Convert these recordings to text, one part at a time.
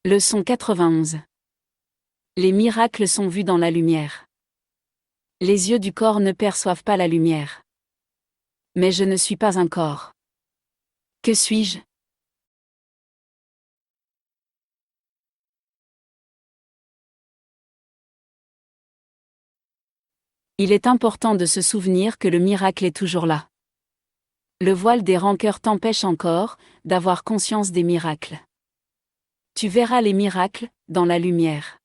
Leçon 91. Les miracles sont vus dans la lumière. Les yeux du corps ne perçoivent pas la lumière. Mais je ne suis pas un corps. Que suis-je? Il est important de se souvenir que le miracle est toujours là. Le voile des rancœurs t'empêche encore d'avoir conscience des miracles. Tu verras les miracles dans la lumière.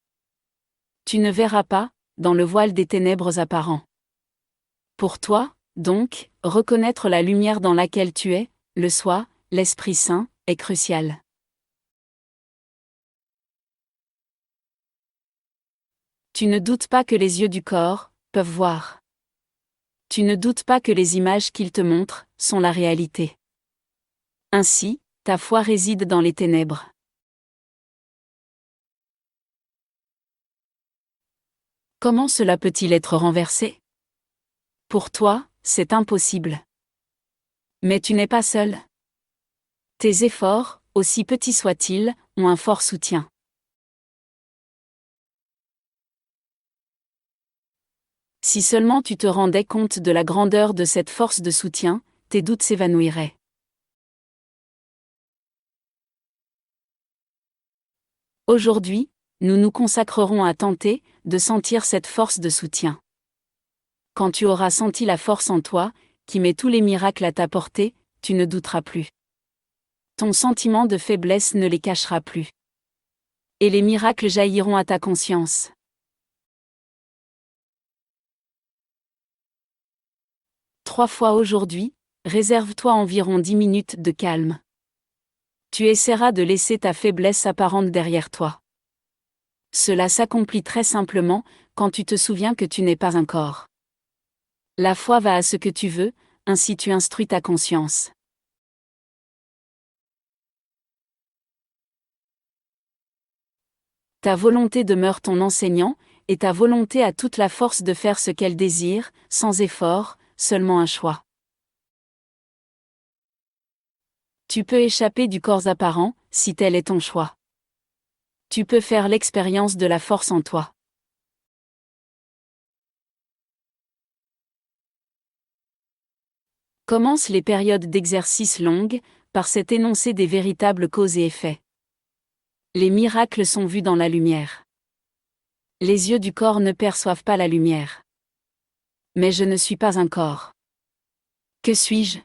Tu ne verras pas dans le voile des ténèbres apparents. Pour toi, donc, reconnaître la lumière dans laquelle tu es, le soi, l'Esprit Saint, est crucial. Tu ne doutes pas que les yeux du corps peuvent voir. Tu ne doutes pas que les images qu'ils te montrent sont la réalité. Ainsi, ta foi réside dans les ténèbres. Comment cela peut-il être renversé? Pour toi, c'est impossible. Mais tu n'es pas seul. Tes efforts, aussi petits soient-ils, ont un fort soutien. Si seulement tu te rendais compte de la grandeur de cette force de soutien, tes doutes s'évanouiraient. Aujourd'hui, nous nous consacrerons à tenter de sentir cette force de soutien. Quand tu auras senti la force en toi, qui met tous les miracles à ta portée, tu ne douteras plus. Ton sentiment de faiblesse ne les cachera plus. Et les miracles jailliront à ta conscience. Trois fois aujourd'hui, réserve-toi environ 10 minutes de calme. Tu essaieras de laisser ta faiblesse apparente derrière toi. Cela s'accomplit très simplement quand tu te souviens que tu n'es pas un corps. La foi va à ce que tu veux, ainsi tu instruis ta conscience. Ta volonté demeure ton enseignant, et ta volonté a toute la force de faire ce qu'elle désire, sans effort, seulement un choix. Tu peux échapper du corps apparent, si tel est ton choix. Tu peux faire l'expérience de la force en toi. Commencent les périodes d'exercice longues, par cet énoncé des véritables causes et effets. Les miracles sont vus dans la lumière. Les yeux du corps ne perçoivent pas la lumière. Mais je ne suis pas un corps. Que suis-je?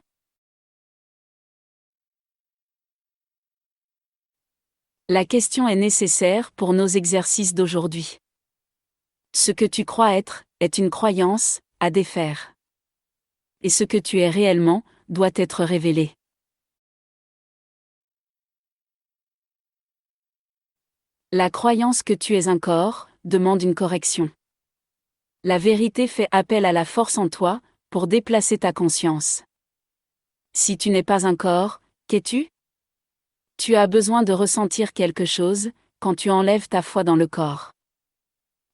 La question est nécessaire pour nos exercices d'aujourd'hui. Ce que tu crois être, est une croyance, à défaire. Et ce que tu es réellement, doit être révélé. La croyance que tu es un corps, demande une correction. La vérité fait appel à la force en toi, pour déplacer ta conscience. Si tu n'es pas un corps, qu'es-tu? Tu as besoin de ressentir quelque chose, quand tu enlèves ta foi dans le corps.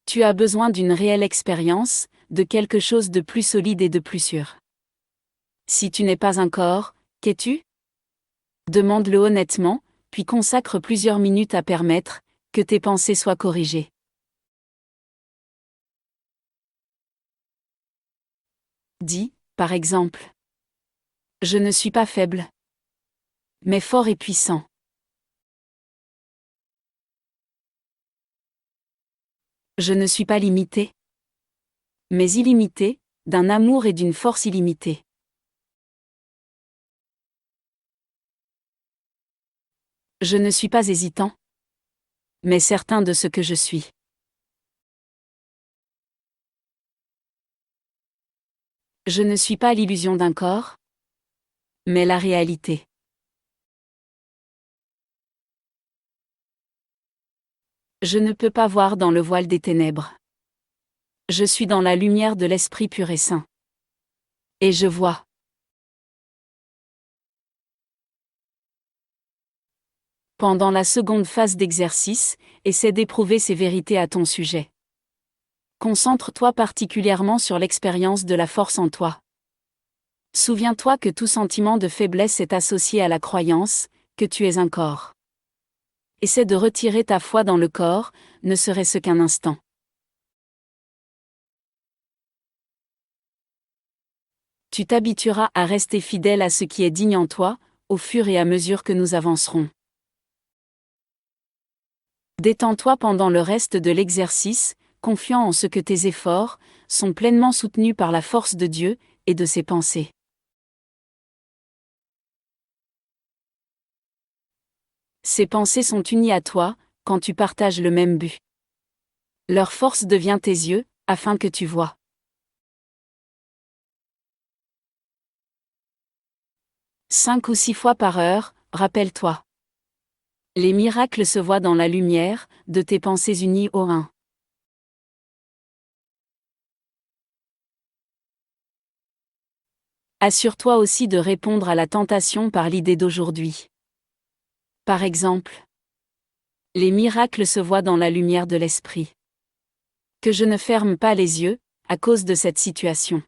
Tu as besoin d'une réelle expérience, de quelque chose de plus solide et de plus sûr. Si tu n'es pas un corps, qu'es-tu? Demande-le honnêtement, puis consacre plusieurs minutes à permettre que tes pensées soient corrigées. Dis, par exemple, je ne suis pas faible, mais fort et puissant. Je ne suis pas limité, mais illimité, d'un amour et d'une force illimitée. Je ne suis pas hésitant, mais certain de ce que je suis. Je ne suis pas l'illusion d'un corps, mais la réalité. Je ne peux pas voir dans le voile des ténèbres. Je suis dans la lumière de l'Esprit pur et saint. Et je vois. Pendant la seconde phase d'exercice, essaie d'éprouver ces vérités à ton sujet. Concentre-toi particulièrement sur l'expérience de la force en toi. Souviens-toi que tout sentiment de faiblesse est associé à la croyance que tu es un corps. Essaie de retirer ta foi dans le corps, ne serait-ce qu'un instant. Tu t'habitueras à rester fidèle à ce qui est digne en toi, au fur et à mesure que nous avancerons. Détends-toi pendant le reste de l'exercice, confiant en ce que tes efforts sont pleinement soutenus par la force de Dieu et de ses pensées. Ces pensées sont unies à toi, quand tu partages le même but. Leur force devient tes yeux, afin que tu vois. 5 ou 6 fois par heure, rappelle-toi. Les miracles se voient dans la lumière de tes pensées unies au un. Assure-toi aussi de répondre à la tentation par l'idée d'aujourd'hui. Par exemple, les miracles se voient dans la lumière de l'esprit. Que je ne ferme pas les yeux, à cause de cette situation.